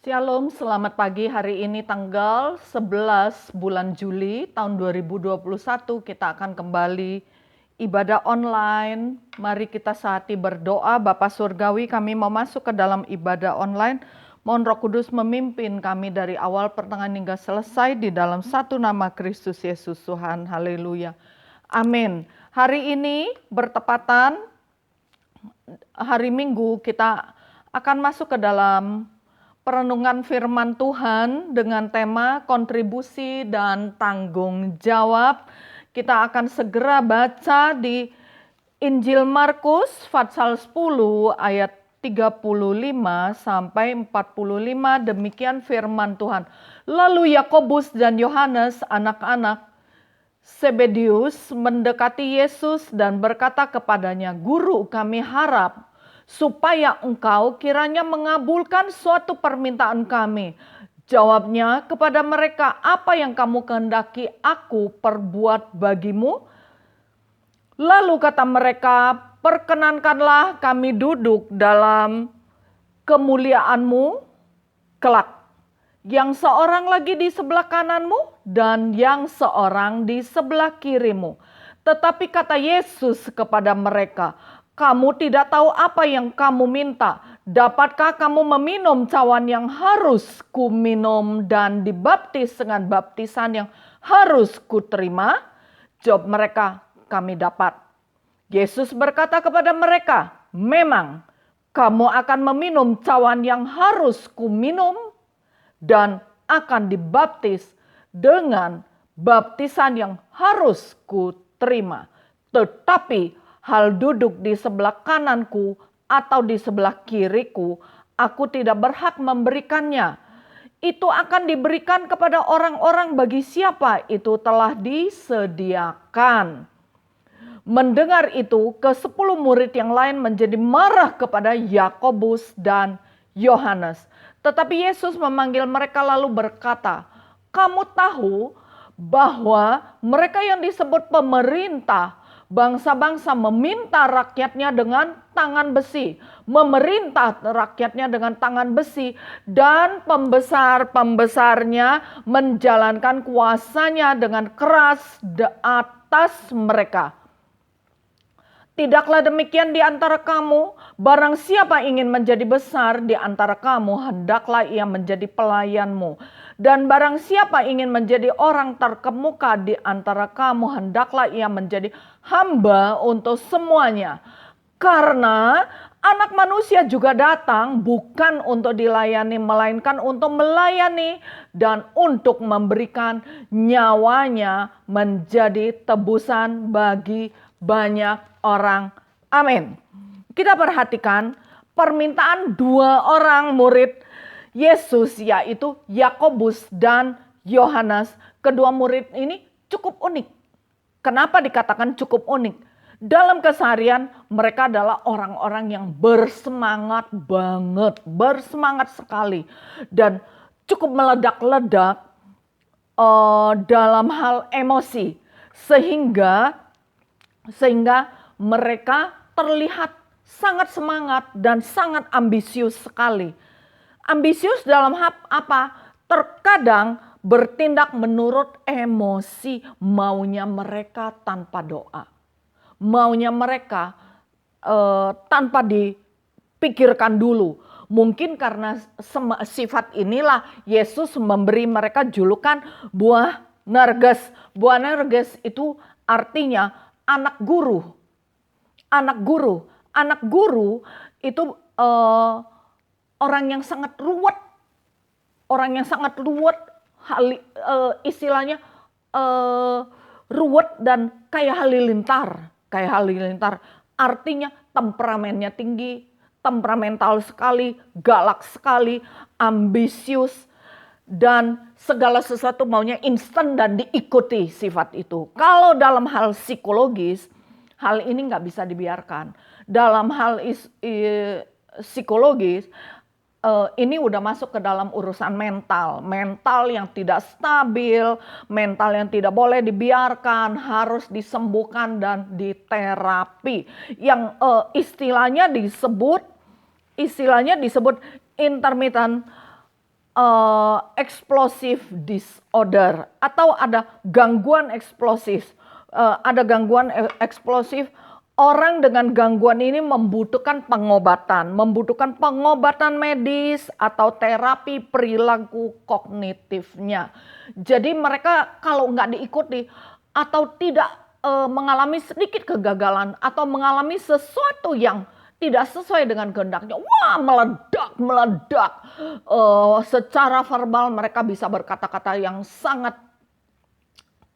Shalom, selamat pagi. Hari ini tanggal 11 bulan Juli tahun 2021 kita akan kembali ibadah online. Mari kita saati berdoa. Bapa Surgawi, kami mau masuk ke dalam ibadah online. Mohon Roh Kudus memimpin kami dari awal pertengahan hingga selesai di dalam satu nama Kristus Yesus Tuhan. Haleluya. Amin. Hari ini bertepatan hari Minggu, kita akan masuk ke dalam perenungan firman Tuhan dengan tema kontribusi dan tanggung jawab. Kita akan segera baca di Injil Markus pasal 10 ayat 35 sampai 45. Demikian firman Tuhan. Lalu Yakobus dan Yohanes, anak-anak Zebedeus, mendekati Yesus dan berkata kepadanya, "Guru, kami harap supaya engkau kiranya mengabulkan suatu permintaan kami." Jawabnya kepada mereka, "Apa yang kamu kehendaki aku perbuat bagimu?" Lalu kata mereka, "Perkenankanlah kami duduk dalam kemuliaanmu kelak. Yang seorang lagi di sebelah kananmu dan yang seorang di sebelah kirimu." Tetapi kata Yesus kepada mereka, "Kamu tidak tahu apa yang kamu minta. Dapatkah kamu meminum cawan yang harus kuminum dan dibaptis dengan baptisan yang harus kuterima?" Jawab mereka, "Kami dapat." Yesus berkata kepada mereka, "Memang kamu akan meminum cawan yang harus kuminum dan akan dibaptis dengan baptisan yang harus kuterima. Tetapi hal duduk di sebelah kananku atau di sebelah kiriku, aku tidak berhak memberikannya. Itu akan diberikan kepada orang-orang bagi siapa itu telah disediakan." Mendengar itu, ke-10 murid yang lain menjadi marah kepada Yakobus dan Yohanes. Tetapi Yesus memanggil mereka lalu berkata, "Kamu tahu bahwa mereka yang disebut pemerintah bangsa-bangsa meminta rakyatnya dengan tangan besi, memerintah rakyatnya dengan tangan besi, dan pembesar-pembesarnya menjalankan kuasanya dengan keras atas mereka. Tidaklah demikian di antara kamu. Barang siapa ingin menjadi besar di antara kamu, hendaklah ia menjadi pelayanmu. Dan barang siapa ingin menjadi orang terkemuka di antara kamu, hendaklah ia menjadi hamba untuk semuanya. Karena Anak Manusia juga datang bukan untuk dilayani, melainkan untuk melayani dan untuk memberikan nyawanya menjadi tebusan bagi banyak orang. Amin. Kita perhatikan permintaan dua orang murid Yesus, yaitu Yakobus dan Yohanes. Kedua murid ini cukup unik. Kenapa dikatakan cukup unik? Dalam keseharian mereka adalah orang-orang yang bersemangat banget, bersemangat sekali, dan cukup meledak-ledak dalam hal emosi, sehingga mereka terlihat sangat semangat dan sangat ambisius sekali. Ambisius dalam hal apa? Terkadang bertindak menurut emosi, maunya mereka tanpa doa. Maunya mereka tanpa dipikirkan dulu. Mungkin karena sifat inilah Yesus memberi mereka julukan buah nerges. Buah nerges itu artinya anak guru. Anak guru. Anak guru itu orang yang sangat ruwet. Orang yang sangat ruwet, istilahnya ruwet dan kayak halilintar. Kayak halilintar, artinya temperamennya tinggi, temperamental sekali, galak sekali, ambisius, dan segala sesuatu maunya instan dan diikuti sifat itu. Kalau dalam hal psikologis, hal ini nggak bisa dibiarkan. Dalam hal psikologis, ini udah masuk ke dalam urusan mental. Mental yang tidak stabil, mental yang tidak boleh dibiarkan, harus disembuhkan dan diterapi. Yang istilahnya disebut intermittent explosive disorder atau ada gangguan eksplosif. Ada gangguan eksplosif. Orang dengan gangguan ini membutuhkan pengobatan medis atau terapi perilaku kognitifnya. Jadi mereka kalau nggak diikuti atau tidak mengalami sedikit kegagalan atau mengalami sesuatu yang tidak sesuai dengan kehendaknya, wah meledak. Secara verbal mereka bisa berkata-kata yang sangat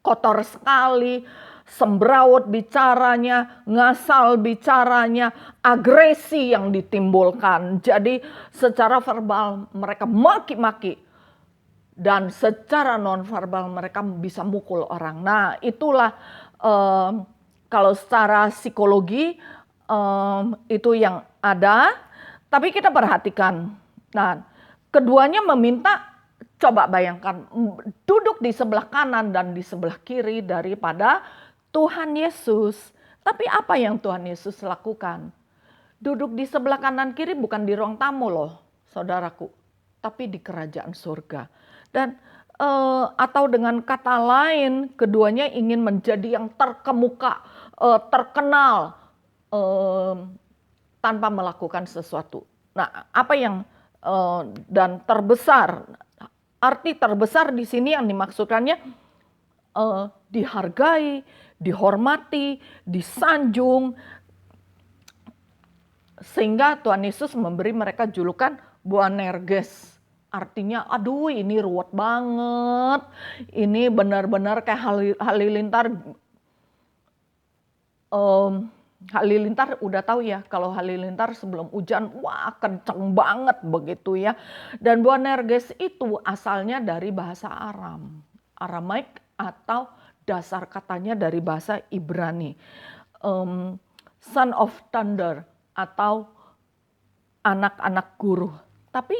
kotor sekali, sembraut bicaranya, ngasal bicaranya, agresi yang ditimbulkan. Jadi secara verbal mereka maki-maki dan secara nonverbal mereka bisa mukul orang. Nah itulah kalau secara psikologi itu yang ada, tapi kita perhatikan. Nah, keduanya meminta, coba bayangkan, duduk di sebelah kanan dan di sebelah kiri daripada Tuhan Yesus. Tapi apa yang Tuhan Yesus lakukan? Duduk di sebelah kanan kiri bukan di ruang tamu loh, saudaraku, tapi di kerajaan surga. Dan atau dengan kata lain, keduanya ingin menjadi yang terkemuka, terkenal, tanpa melakukan sesuatu. Nah, apa yang dan terbesar, arti terbesar di sini yang dimaksudkannya dihargai, dihormati, disanjung, sehingga Tuhan Yesus memberi mereka julukan Boanerges. Artinya, aduh ini ruwet banget, ini benar-benar kayak halilintar. Halilintar udah tahu ya, kalau halilintar sebelum hujan, wah kenceng banget begitu ya. Dan Boanerges itu asalnya dari bahasa Aramaik atau dasar katanya dari bahasa Ibrani. Son of thunder atau anak-anak guru. Tapi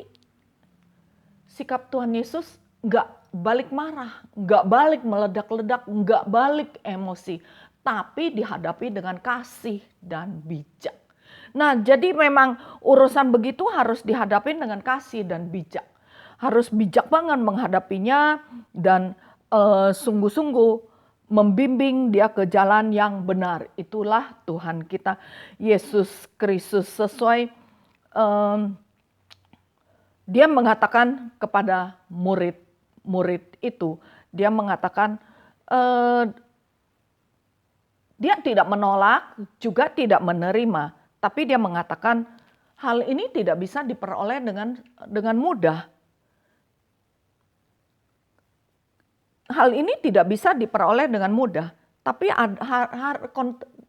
sikap Tuhan Yesus nggak balik marah, nggak balik meledak-ledak, nggak balik emosi, tapi dihadapi dengan kasih dan bijak. Nah, jadi memang urusan begitu harus dihadapi dengan kasih dan bijak. Harus bijak banget menghadapinya dan sungguh-sungguh membimbing dia ke jalan yang benar. Itulah Tuhan kita Yesus Kristus. Sesuai dia mengatakan kepada murid itu, dia mengatakan dia tidak menolak, juga tidak menerima, tapi dia mengatakan hal ini tidak bisa diperoleh dengan mudah. Hal ini tidak bisa diperoleh dengan mudah, tapi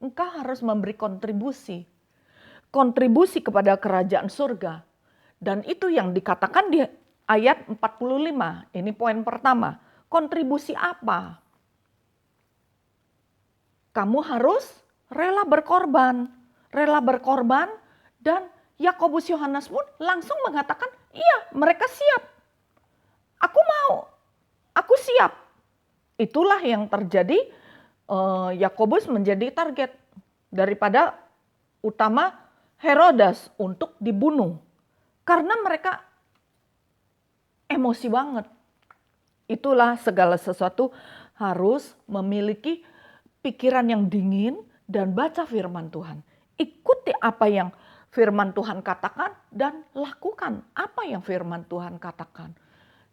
engkau harus memberi kontribusi kepada kerajaan surga. Dan itu yang dikatakan di ayat 45. Ini poin pertama. Kontribusi apa? Kamu harus rela berkorban. Dan Yakobus Yohanes pun langsung mengatakan, iya mereka siap. Aku mau, aku siap. Itulah yang terjadi, Yakobus menjadi target daripada utama Herodes untuk dibunuh. Karena mereka emosi banget. Itulah segala sesuatu harus memiliki pikiran yang dingin dan baca firman Tuhan. Ikuti apa yang firman Tuhan katakan dan lakukan apa yang firman Tuhan katakan.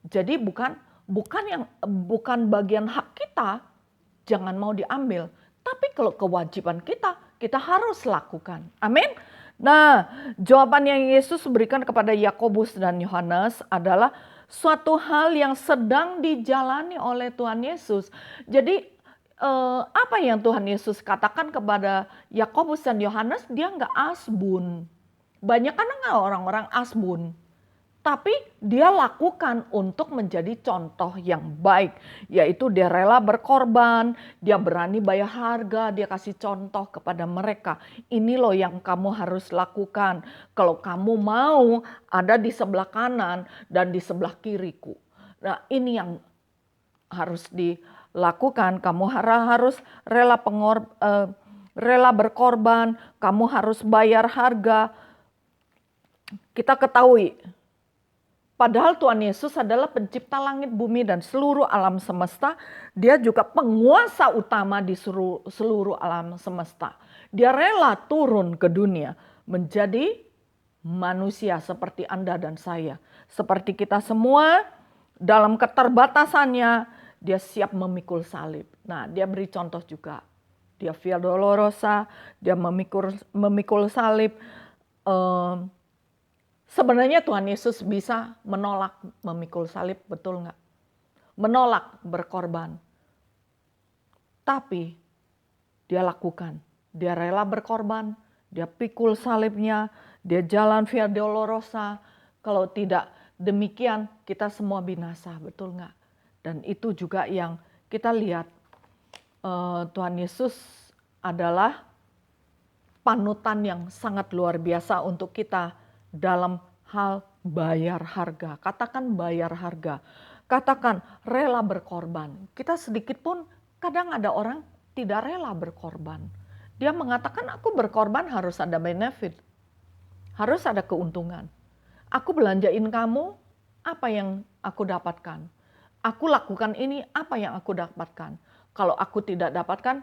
Jadi bukan bagian hak kita, jangan mau diambil. Tapi kalau kewajiban kita harus lakukan. Amin. Nah, jawaban yang Yesus berikan kepada Yakobus dan Yohanes adalah suatu hal yang sedang dijalani oleh Tuhan Yesus. Jadi apa yang Tuhan Yesus katakan kepada Yakobus dan Yohanes, dia nggak asbun. Banyak kan orang-orang asbun. Tapi dia lakukan untuk menjadi contoh yang baik. Yaitu dia rela berkorban, dia berani bayar harga, dia kasih contoh kepada mereka. Ini loh yang kamu harus lakukan. Kalau kamu mau ada di sebelah kanan dan di sebelah kiriku. Nah ini yang harus dilakukan. Kamu harus rela berkorban, kamu harus bayar harga. Kita ketahui Padahal Tuhan Yesus adalah pencipta langit, bumi, dan seluruh alam semesta. Dia juga penguasa utama di seluruh alam semesta. Dia rela turun ke dunia menjadi manusia seperti Anda dan saya. Seperti kita semua, dalam keterbatasannya, dia siap memikul salib. Nah, dia beri contoh juga. Dia Via Dolorosa, dia memikul salib. Sebenarnya Tuhan Yesus bisa menolak memikul salib, betul nggak? Menolak berkorban. Tapi dia lakukan. Dia rela berkorban, dia pikul salibnya, dia jalan Via Dolorosa. Kalau tidak demikian, kita semua binasa, betul nggak? Dan itu juga yang kita lihat. Tuhan Yesus adalah panutan yang sangat luar biasa untuk kita dalam hal bayar harga. Katakan bayar harga. Katakan rela berkorban. Kita sedikit pun kadang ada orang tidak rela berkorban. Dia mengatakan aku berkorban harus ada benefit. Harus ada keuntungan. Aku belanjain kamu, apa yang aku dapatkan? Aku lakukan ini, apa yang aku dapatkan? Kalau aku tidak dapatkan,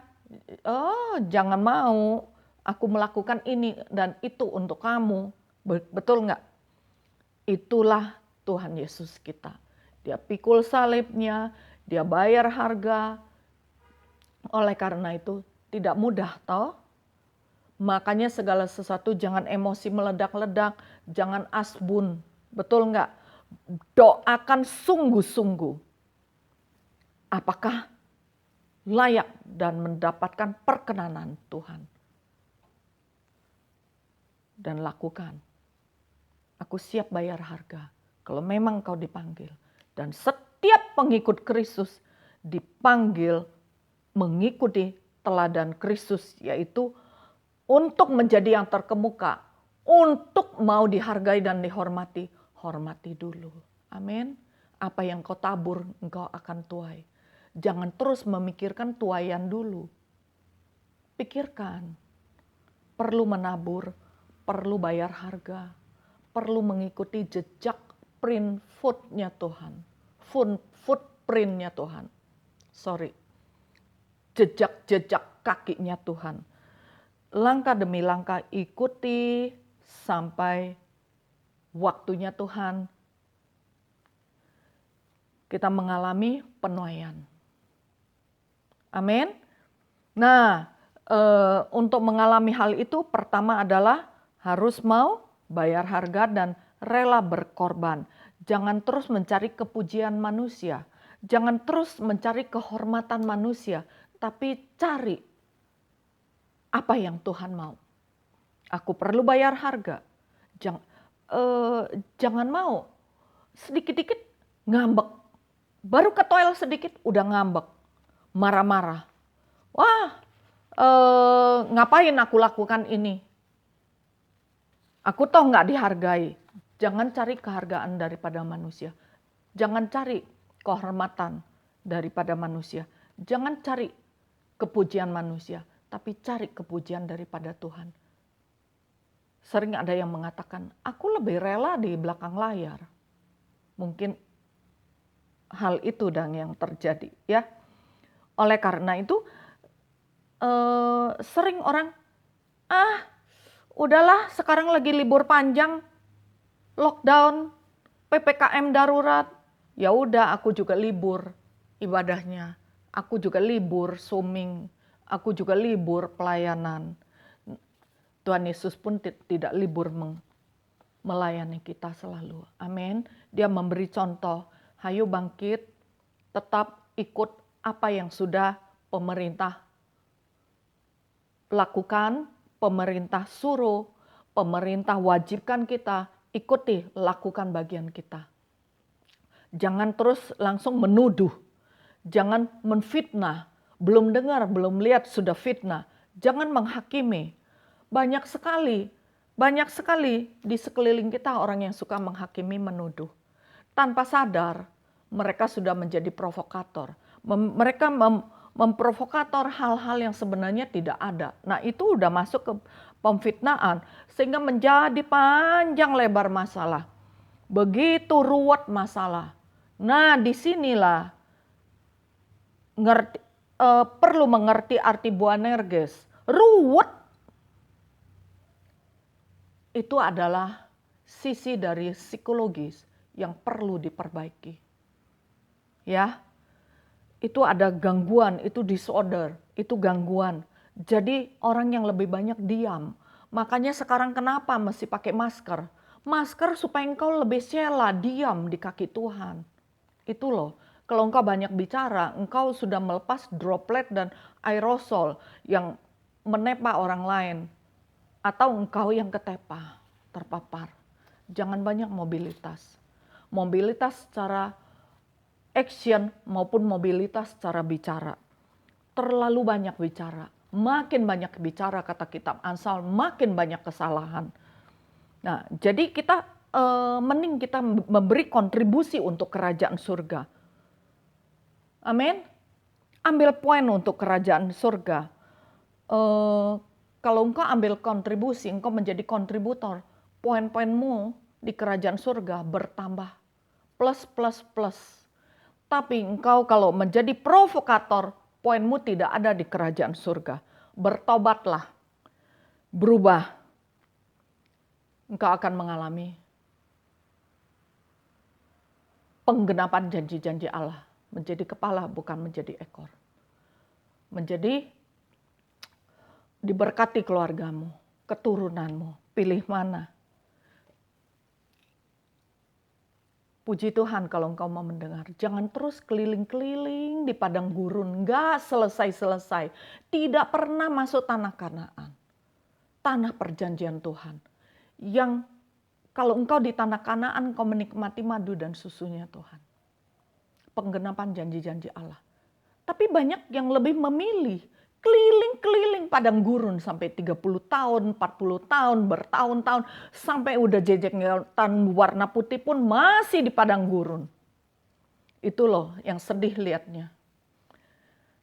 jangan mau. Aku melakukan ini dan itu untuk kamu. Betul nggak? Itulah Tuhan Yesus kita. Dia pikul salibnya, dia bayar harga. Oleh karena itu tidak mudah toh. Makanya segala sesuatu jangan emosi meledak-ledak, jangan asbun. Betul nggak? Doakan sungguh-sungguh. Apakah layak dan mendapatkan perkenanan Tuhan? Dan lakukan. Aku siap bayar harga kalau memang kau dipanggil. Dan setiap pengikut Kristus dipanggil mengikuti teladan Kristus, yaitu untuk menjadi yang terkemuka, untuk mau dihargai dan dihormati, hormati dulu. Amin. Apa yang kau tabur, engkau akan tuai. Jangan terus memikirkan tuaian dulu. Pikirkan, perlu menabur, perlu bayar harga, perlu mengikuti jejak print footnya Tuhan. Footprintnya Tuhan. Jejak-jejak kakinya Tuhan. Langkah demi langkah ikuti sampai waktunya Tuhan. Kita mengalami penuaian. Amin. Nah, untuk mengalami hal itu pertama adalah harus mau bayar harga dan rela berkorban. Jangan terus mencari kepujian manusia. Jangan terus mencari kehormatan manusia. Tapi cari apa yang Tuhan mau. Aku perlu bayar harga. Jangan mau sedikit-dikit ngambek. Baru ke toilet sedikit udah ngambek. Marah-marah. Wah, ngapain aku lakukan ini? Aku toh nggak dihargai. Jangan cari kehargaan daripada manusia. Jangan cari kehormatan daripada manusia. Jangan cari kepujian manusia, tapi cari kepujian daripada Tuhan. Sering ada yang mengatakan, aku lebih rela di belakang layar. Mungkin hal itu dan yang terjadi, ya. Oleh karena itu, sering orang, udahlah sekarang lagi libur panjang, lockdown, PPKM darurat. Ya udah, aku juga libur ibadahnya. Aku juga libur zooming. Aku juga libur pelayanan. Tuhan Yesus pun tidak libur melayani kita selalu. Amin. Dia memberi contoh. Hayo bangkit, tetap ikut apa yang sudah pemerintah lakukan, pemerintah suruh, pemerintah wajibkan kita, ikuti, lakukan bagian kita. Jangan terus langsung menuduh, jangan menfitnah, belum dengar, belum lihat sudah fitnah. Jangan menghakimi. Banyak sekali di sekeliling kita orang yang suka menghakimi, menuduh. Tanpa sadar, mereka sudah menjadi provokator. Mereka memprovokator hal-hal yang sebenarnya tidak ada. Nah, itu udah masuk ke pemfitnaan sehingga menjadi panjang lebar masalah. Begitu ruwet masalah. Nah, disinilah perlu mengerti arti Boanerges. Ruwet itu adalah sisi dari psikologis yang perlu diperbaiki. Ya, itu ada gangguan, itu disorder, itu gangguan. Jadi orang yang lebih banyak diam. Makanya sekarang kenapa mesti pakai masker? Masker supaya engkau lebih sela, diam di kaki Tuhan. Itu loh, kalau engkau banyak bicara, engkau sudah melepas droplet dan aerosol yang menepa orang lain. Atau engkau yang ketepa, terpapar. Jangan banyak mobilitas. Mobilitas secara action maupun mobilitas secara bicara. Terlalu banyak bicara. Makin banyak bicara, kata kitab Amsal, makin banyak kesalahan. Nah, jadi kita mending kita memberi kontribusi untuk kerajaan surga. Amin. Ambil poin untuk kerajaan surga. Kalau engkau ambil kontribusi, engkau menjadi kontributor, poin-poinmu di kerajaan surga bertambah. Plus, plus, plus. Tapi engkau kalau menjadi provokator, poinmu tidak ada di kerajaan surga. Bertobatlah, berubah. Engkau akan mengalami penggenapan janji-janji Allah. Menjadi kepala bukan menjadi ekor. Menjadi diberkati keluargamu, keturunanmu. Pilih mana? Puji Tuhan kalau engkau mau mendengar. Jangan terus keliling-keliling di padang gurun. Enggak selesai-selesai. Tidak pernah masuk tanah Kanaan. Tanah perjanjian Tuhan. Yang kalau engkau di tanah Kanaan, engkau menikmati madu dan susunya Tuhan. Penggenapan janji-janji Allah. Tapi banyak yang lebih memilih keliling-keliling padang gurun sampai 30 tahun, 40 tahun, bertahun-tahun. Sampai udah jejekan warna putih pun masih di padang gurun. Itu loh yang sedih liatnya.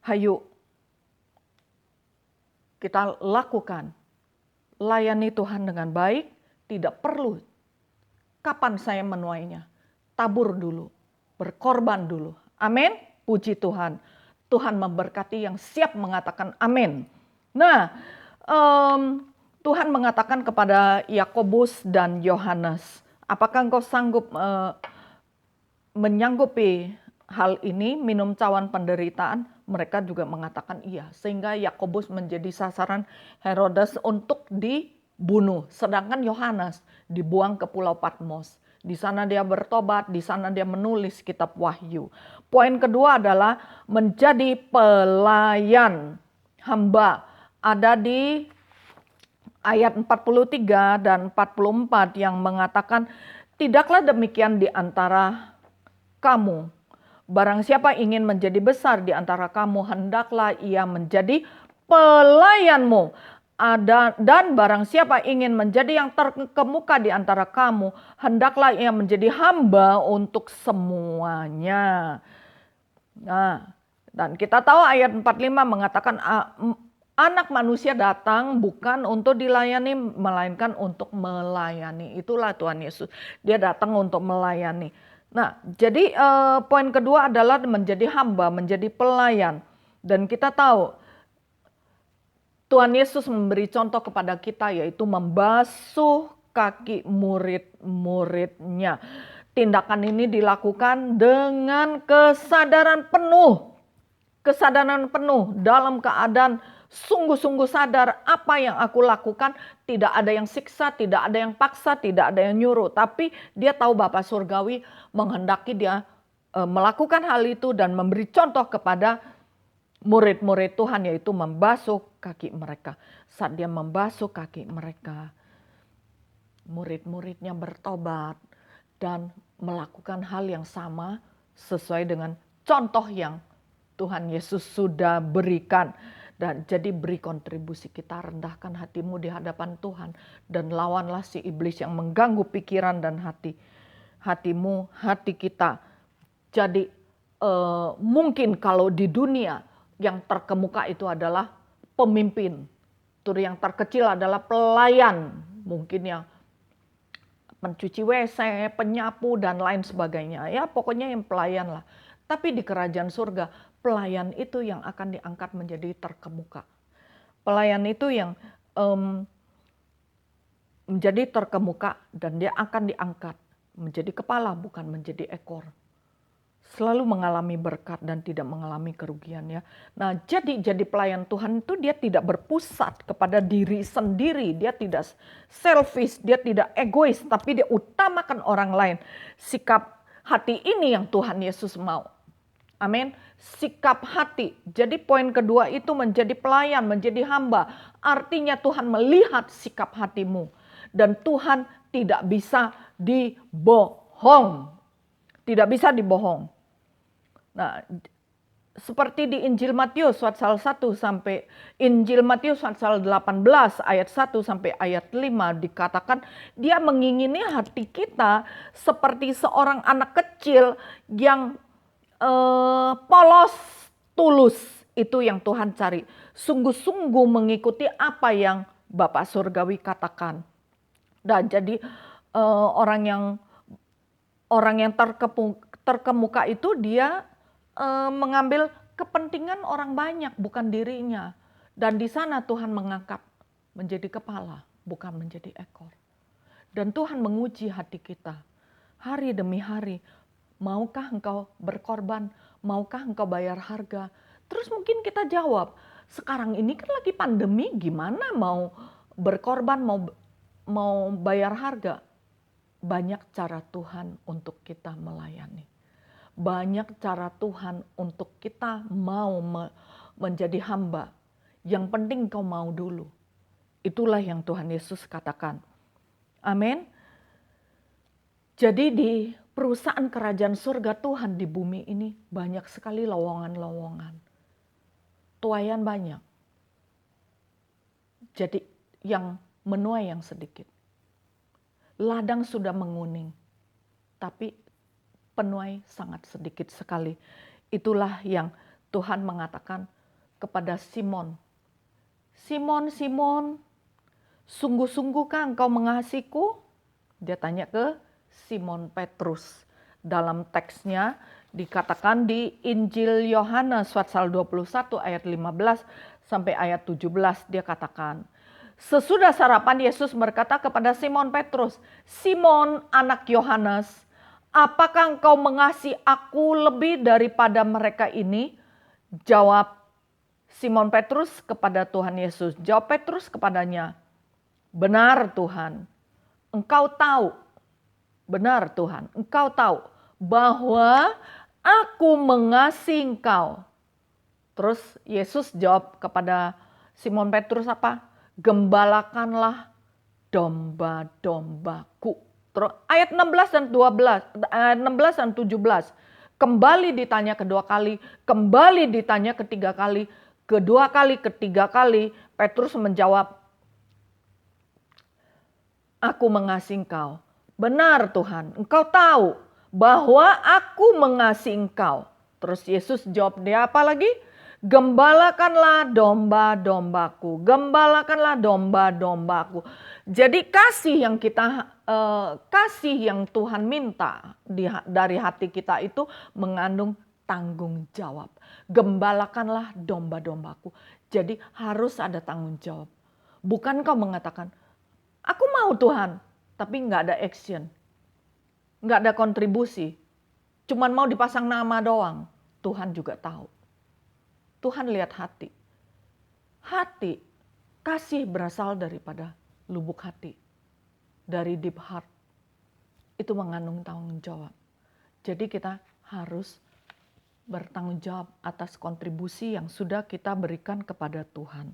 Hayu, kita lakukan. Layani Tuhan dengan baik, tidak perlu. Kapan saya menuainya? Tabur dulu, berkorban dulu. Amin, puji Tuhan. Tuhan memberkati yang siap mengatakan amin. Nah, Tuhan mengatakan kepada Yakobus dan Yohanes, apakah engkau sanggup menyanggupi hal ini, minum cawan penderitaan? Mereka juga mengatakan iya. Sehingga Yakobus menjadi sasaran Herodes untuk dibunuh. Sedangkan Yohanes dibuang ke Pulau Patmos. Di sana dia bertobat, di sana dia menulis kitab Wahyu. Poin kedua adalah menjadi pelayan hamba. Ada di ayat 43 dan 44 yang mengatakan, tidaklah demikian di antara kamu. Barang siapa ingin menjadi besar di antara kamu, hendaklah ia menjadi pelayanmu. Dan barang siapa ingin menjadi yang terkemuka di antara kamu, hendaklah ia menjadi hamba untuk semuanya. Nah, dan kita tahu ayat 45 mengatakan anak manusia datang bukan untuk dilayani, melainkan untuk melayani. Itulah Tuhan Yesus. Dia datang untuk melayani. Nah, jadi poin kedua adalah menjadi hamba, menjadi pelayan. Dan kita tahu Tuhan Yesus memberi contoh kepada kita, yaitu membasuh kaki murid-muridnya. Tindakan ini dilakukan dengan kesadaran penuh. Kesadaran penuh dalam keadaan sungguh-sungguh sadar apa yang aku lakukan. Tidak ada yang siksa, tidak ada yang paksa, tidak ada yang nyuruh. Tapi dia tahu Bapa Surgawi menghendaki dia melakukan hal itu dan memberi contoh kepada murid-murid Tuhan, yaitu membasuh kaki mereka. Saat dia membasuh kaki mereka, murid-muridnya bertobat dan melakukan hal yang sama sesuai dengan contoh yang Tuhan Yesus sudah berikan. Dan jadi beri kontribusi, kita rendahkan hatimu di hadapan Tuhan dan lawanlah si iblis yang mengganggu pikiran dan hatimu, hati kita. Jadi mungkin kalau di dunia yang terkemuka itu adalah pemimpin, yang terkecil adalah pelayan, mungkin yang pencuci WC, penyapu, dan lain sebagainya. Ya pokoknya yang pelayan lah. Tapi di kerajaan surga, pelayan itu yang akan diangkat menjadi terkemuka. Pelayan itu yang menjadi terkemuka dan dia akan diangkat menjadi kepala bukan menjadi ekor. Selalu mengalami berkat dan tidak mengalami kerugian ya. Nah, jadi pelayan Tuhan itu dia tidak berpusat kepada diri sendiri, dia tidak selfish, dia tidak egois, tapi dia utamakan orang lain. Sikap hati ini yang Tuhan Yesus mau. Amin. Sikap hati. Jadi poin kedua itu menjadi pelayan, menjadi hamba. Artinya Tuhan melihat sikap hatimu. Dan Tuhan tidak bisa dibohong. Tidak bisa dibohong. Nah, seperti di Injil Matius pasal 1 sampai Injil Matius pasal 18 ayat 1 sampai ayat 5 dikatakan dia mengingini hati kita seperti seorang anak kecil yang polos, tulus. Itu yang Tuhan cari. Sungguh-sungguh mengikuti apa yang Bapak Surgawi katakan. Dan jadi orang yang terkemuka itu dia mengambil kepentingan orang banyak, bukan dirinya. Dan di sana Tuhan mengangkat menjadi kepala, bukan menjadi ekor. Dan Tuhan menguji hati kita hari demi hari. Maukah engkau berkorban? Maukah engkau bayar harga? Terus mungkin kita jawab, sekarang ini kan lagi pandemi, gimana mau berkorban, mau bayar harga? Banyak cara Tuhan untuk kita melayani. Banyak cara Tuhan untuk kita mau menjadi hamba. Yang penting kau mau dulu. Itulah yang Tuhan Yesus katakan. Amin. Jadi di perusahaan kerajaan surga Tuhan di bumi ini banyak sekali lowongan-lowongan. Tuaian banyak. Jadi yang menuai yang sedikit. Ladang sudah menguning. Tapi penuai sangat sedikit sekali. Itulah yang Tuhan mengatakan kepada Simon. Simon, Simon, sungguh-sungguhkah engkau mengasihiku? Dia tanya ke Simon Petrus. Dalam teksnya dikatakan di Injil Yohanes pasal 21 ayat 15 sampai ayat 17 dia katakan. Sesudah sarapan Yesus berkata kepada Simon Petrus, Simon anak Yohanes, apakah engkau mengasihi aku lebih daripada mereka ini? Jawab Simon Petrus kepada Tuhan Yesus. Jawab Petrus kepadanya, benar Tuhan, engkau tahu. Benar Tuhan, engkau tahu bahwa aku mengasihi engkau. Terus Yesus jawab kepada Simon Petrus apa? Gembalakanlah domba-dombaku. Ayat 16 dan 12, ayat 16 dan 17. Kembali ditanya kedua kali, kembali ditanya ketiga kali, kedua kali, ketiga kali, Petrus menjawab, aku mengasihi engkau. Benar Tuhan, engkau tahu bahwa aku mengasihi engkau. Terus Yesus jawab dia apa lagi? Gembalakanlah domba-dombaku, gembalakanlah domba-dombaku. Jadi kasih yang Tuhan minta dari hati kita itu mengandung tanggung jawab. Gembalakanlah domba-dombaku. Jadi harus ada tanggung jawab. Bukan kau mengatakan, aku mau Tuhan, tapi nggak ada action, nggak ada kontribusi. Cuman mau dipasang nama doang. Tuhan juga tahu. Tuhan lihat hati. Hati, kasih berasal daripada lubuk hati. Dari deep heart. Itu mengandung tanggung jawab. Jadi kita harus bertanggung jawab atas kontribusi yang sudah kita berikan kepada Tuhan.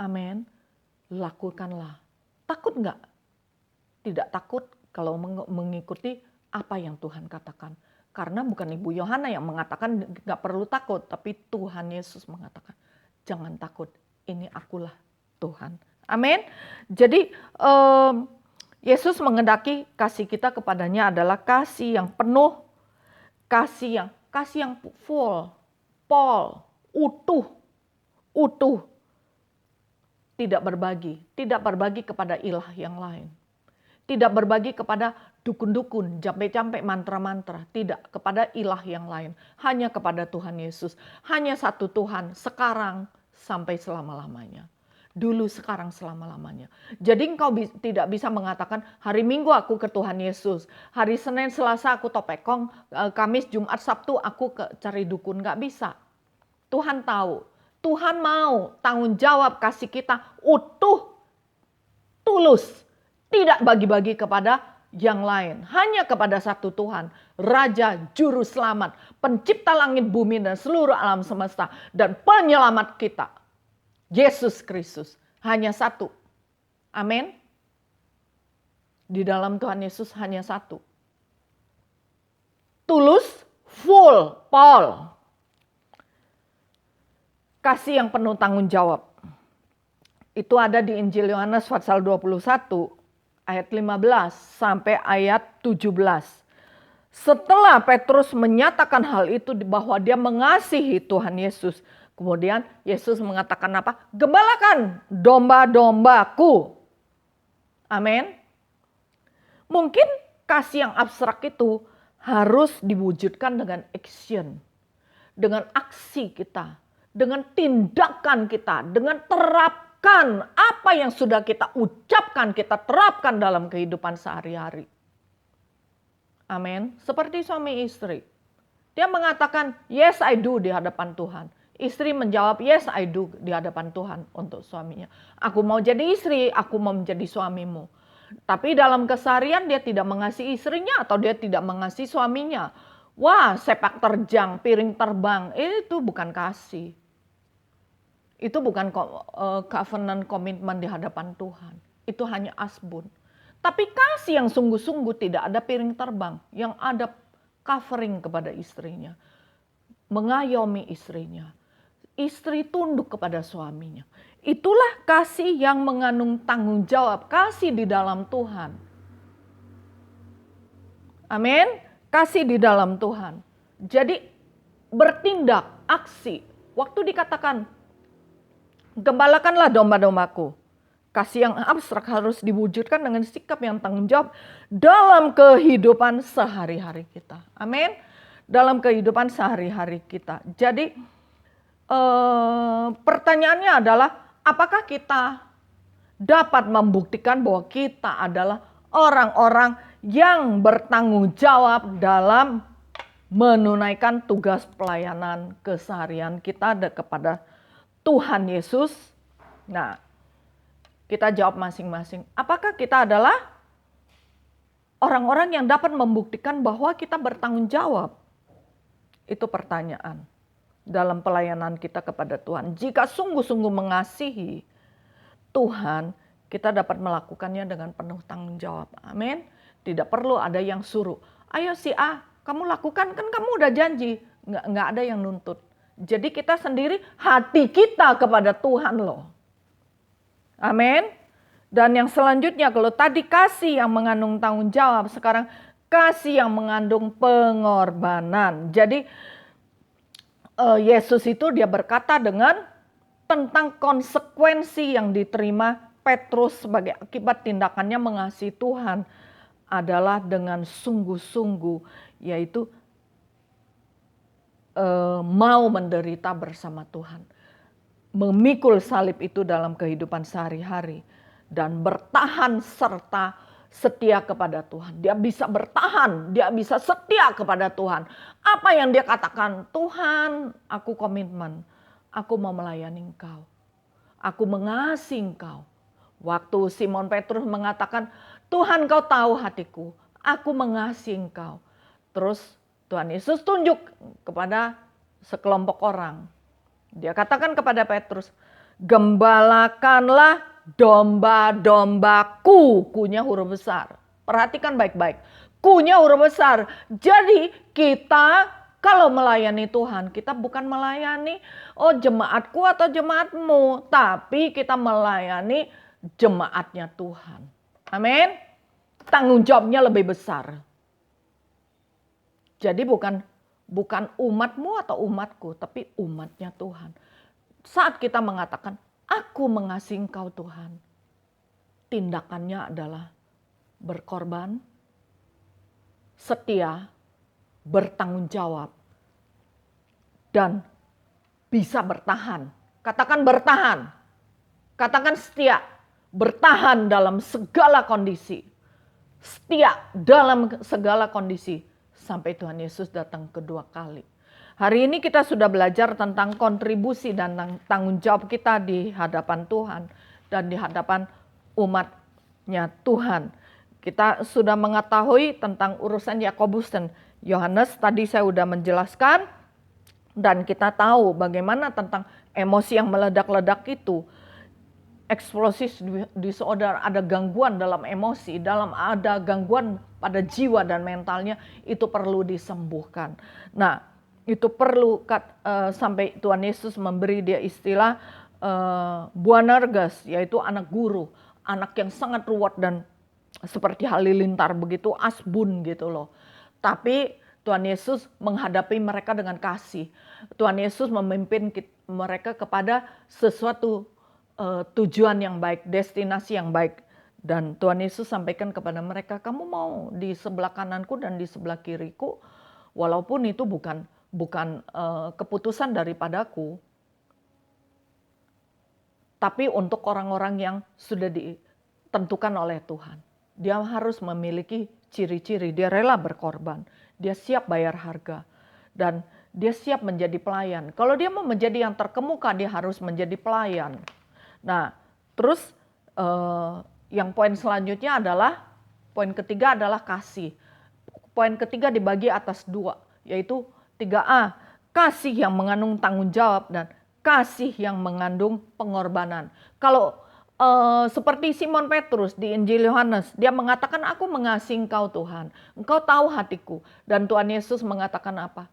Amin. Lakukanlah. Takut nggak? Tidak takut kalau mengikuti apa yang Tuhan katakan. Karena bukan Ibu Yohana yang mengatakan nggak perlu takut, tapi Tuhan Yesus mengatakan, jangan takut, ini akulah Tuhan. Amin. Jadi Yesus mengendaki kasih kita kepadanya adalah kasih yang penuh, kasih yang full, utuh. Tidak berbagi kepada ilah yang lain. Tidak berbagi kepada dukun-dukun, jampe-jampe, mantra-mantra. Tidak kepada ilah yang lain. Hanya kepada Tuhan Yesus. Hanya satu Tuhan sekarang sampai selama-lamanya. Dulu, sekarang, selama-lamanya. Jadi engkau tidak bisa mengatakan hari Minggu aku ke Tuhan Yesus. Hari Senin, Selasa aku topekong. Kamis, Jumat, Sabtu aku cari dukun. Gak bisa. Tuhan tahu. Tuhan mau tanggung jawab kasih kita utuh, tulus. Tidak bagi-bagi kepada yang lain. Hanya kepada satu Tuhan. Raja, Juru Selamat, Pencipta langit bumi dan seluruh alam semesta. Dan penyelamat kita. Yesus Kristus. Hanya satu. Amin. Di dalam Tuhan Yesus hanya satu. Tulus, full, Paul. Kasih yang penuh tanggung jawab. Itu ada di Injil Yohanes pasal 21. Ayat 15 sampai ayat 17. Setelah Petrus menyatakan hal itu bahwa dia mengasihi Tuhan Yesus. Kemudian Yesus mengatakan apa? Gembalakan domba-dombaku. Amin. Mungkin kasih yang abstrak itu harus diwujudkan dengan action. Dengan aksi kita. Dengan tindakan kita. Dengan terapkan apa yang sudah kita ucapkan, kita terapkan dalam kehidupan sehari-hari. Amin. Seperti suami istri. Dia mengatakan, yes I do di hadapan Tuhan. Istri menjawab, yes I do di hadapan Tuhan untuk suaminya. Aku mau jadi istri, aku mau menjadi suamimu. Tapi dalam keseharian dia tidak mengasihi istrinya atau dia tidak mengasihi suaminya. Wah, sepak terjang, piring terbang, itu bukan kasih. Itu bukan covenant komitmen di hadapan Tuhan. Itu hanya asbun. Tapi kasih yang sungguh-sungguh tidak ada piring terbang. Yang ada covering kepada istrinya. Mengayomi istrinya. Istri tunduk kepada suaminya. Itulah kasih yang mengandung tanggung jawab. Kasih di dalam Tuhan. Amin. Kasih di dalam Tuhan. Jadi bertindak, aksi. Waktu dikatakan, gembalakanlah domba-dombaku. Kasih yang abstrak harus diwujudkan dengan sikap yang tanggung jawab dalam kehidupan sehari-hari kita. Amin. Dalam kehidupan sehari-hari kita. Jadi pertanyaannya adalah apakah kita dapat membuktikan bahwa kita adalah orang-orang yang bertanggung jawab dalam menunaikan tugas pelayanan keseharian kita kepada Tuhan Yesus. Nah, kita jawab masing-masing. Apakah kita adalah orang-orang yang dapat membuktikan bahwa kita bertanggung jawab? Itu pertanyaan dalam pelayanan kita kepada Tuhan. Jika sungguh-sungguh mengasihi Tuhan, kita dapat melakukannya dengan penuh tanggung jawab. Amin. Tidak perlu ada yang suruh. Ayo si A, kamu lakukan, kan kamu udah janji. Nggak ada yang nuntut. Jadi kita sendiri, hati kita kepada Tuhan loh. Amin. Dan yang selanjutnya, kalau tadi kasih yang mengandung tanggung jawab, sekarang kasih yang mengandung pengorbanan. Jadi Yesus itu dia berkata tentang konsekuensi yang diterima Petrus sebagai akibat tindakannya mengasihi Tuhan adalah dengan sungguh-sungguh, yaitu mau menderita bersama Tuhan. Memikul salib itu dalam kehidupan sehari-hari. Dan bertahan serta setia kepada Tuhan. Dia bisa bertahan, dia bisa setia kepada Tuhan. Apa yang dia katakan, Tuhan aku komitmen, aku mau melayani Engkau. Aku mengasihi Engkau. Waktu Simon Petrus mengatakan, Tuhan Kau tahu hatiku, aku mengasihi Engkau. Terus Tuhan Yesus tunjuk kepada sekelompok orang. Dia katakan kepada Petrus, gembalakanlah domba-dombaku. Kunya huruf besar. Perhatikan baik-baik. Kunya huruf besar. Jadi kita kalau melayani Tuhan, kita bukan melayani jemaatku atau jemaatmu. Tapi kita melayani jemaatnya Tuhan. Amin. Tanggung jawabnya lebih besar. Jadi bukan umatmu atau umatku, tapi umatnya Tuhan. Saat kita mengatakan, aku mengasihi Engkau Tuhan. Tindakannya adalah berkorban, setia, bertanggung jawab, dan bisa bertahan. Katakan bertahan, katakan setia, bertahan dalam segala kondisi, setia dalam segala kondisi sampai Tuhan Yesus datang kedua kali. Hari ini kita sudah belajar tentang kontribusi dan tanggung jawab kita di hadapan Tuhan dan di hadapan umatnya Tuhan. Kita sudah mengetahui tentang urusan Yakobus dan Yohanes, tadi saya sudah menjelaskan, dan kita tahu bagaimana tentang emosi yang meledak-ledak itu. Explosive disorder, ada gangguan dalam emosi, ada gangguan pada jiwa dan mentalnya, itu perlu disembuhkan. Nah, itu perlu sampai Tuhan Yesus memberi dia istilah Boanerges, yaitu anak guru, anak yang sangat ruwet dan seperti halilintar begitu, asbun gitu loh. Tapi Tuhan Yesus menghadapi mereka dengan kasih. Tuhan Yesus memimpin mereka kepada sesuatu tujuan yang baik, destinasi yang baik. Dan Tuhan Yesus sampaikan kepada mereka, kamu mau di sebelah kananku dan di sebelah kiriku, walaupun itu bukan keputusan daripadaku, tapi untuk orang-orang yang sudah ditentukan oleh Tuhan. Dia harus memiliki ciri-ciri, dia rela berkorban, dia siap bayar harga, dan dia siap menjadi pelayan. Kalau dia mau menjadi yang terkemuka, dia harus menjadi pelayan. Nah, terus yang poin selanjutnya adalah, poin ketiga adalah kasih. Poin ketiga dibagi atas dua, yaitu 3A, kasih yang mengandung tanggung jawab dan kasih yang mengandung pengorbanan. Kalau seperti Simon Petrus di Injil Yohanes, dia mengatakan, aku mengasihi engkau Tuhan, engkau tahu hatiku. Dan Tuhan Yesus mengatakan apa?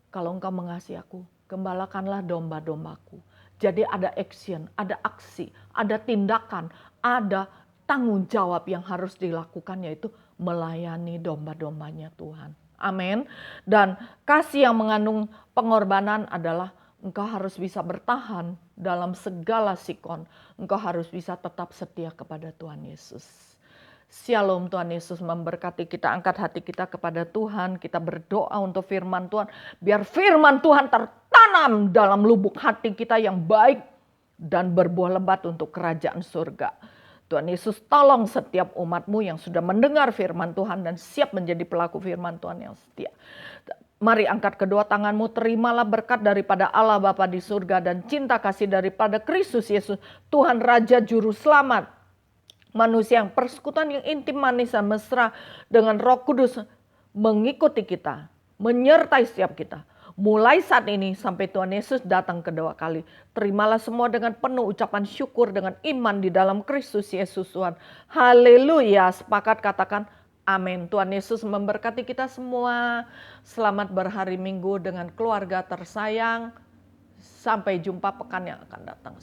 Kalau engkau mengasihi aku, gembalakanlah domba-dombaku. Jadi ada action, ada aksi, ada tindakan, ada tanggung jawab yang harus dilakukan, yaitu melayani domba-dombanya Tuhan. Amin. Dan kasih yang mengandung pengorbanan adalah engkau harus bisa bertahan dalam segala sikon. Engkau harus bisa tetap setia kepada Tuhan Yesus. Shalom, Tuhan Yesus memberkati kita. Angkat hati kita kepada Tuhan. Kita berdoa untuk firman Tuhan. Biar firman Tuhan tertanam dalam lubuk hati kita yang baik dan berbuah lebat untuk kerajaan surga. Tuhan Yesus tolong setiap umat-Mu yang sudah mendengar firman Tuhan dan siap menjadi pelaku firman Tuhan yang setia. Mari angkat kedua tanganmu, terimalah berkat daripada Allah Bapa di surga dan cinta kasih daripada Kristus Yesus, Tuhan Raja Juru Selamat. Manusia yang persekutuan yang intim, manis dan mesra dengan Roh Kudus mengikuti kita, menyertai setiap kita. Mulai saat ini sampai Tuhan Yesus datang kedua kali. Terimalah semua dengan penuh ucapan syukur dengan iman di dalam Kristus Yesus Tuhan. Haleluya. Sepakat katakan amin. Tuhan Yesus memberkati kita semua. Selamat berhari Minggu dengan keluarga tersayang. Sampai jumpa pekan yang akan datang.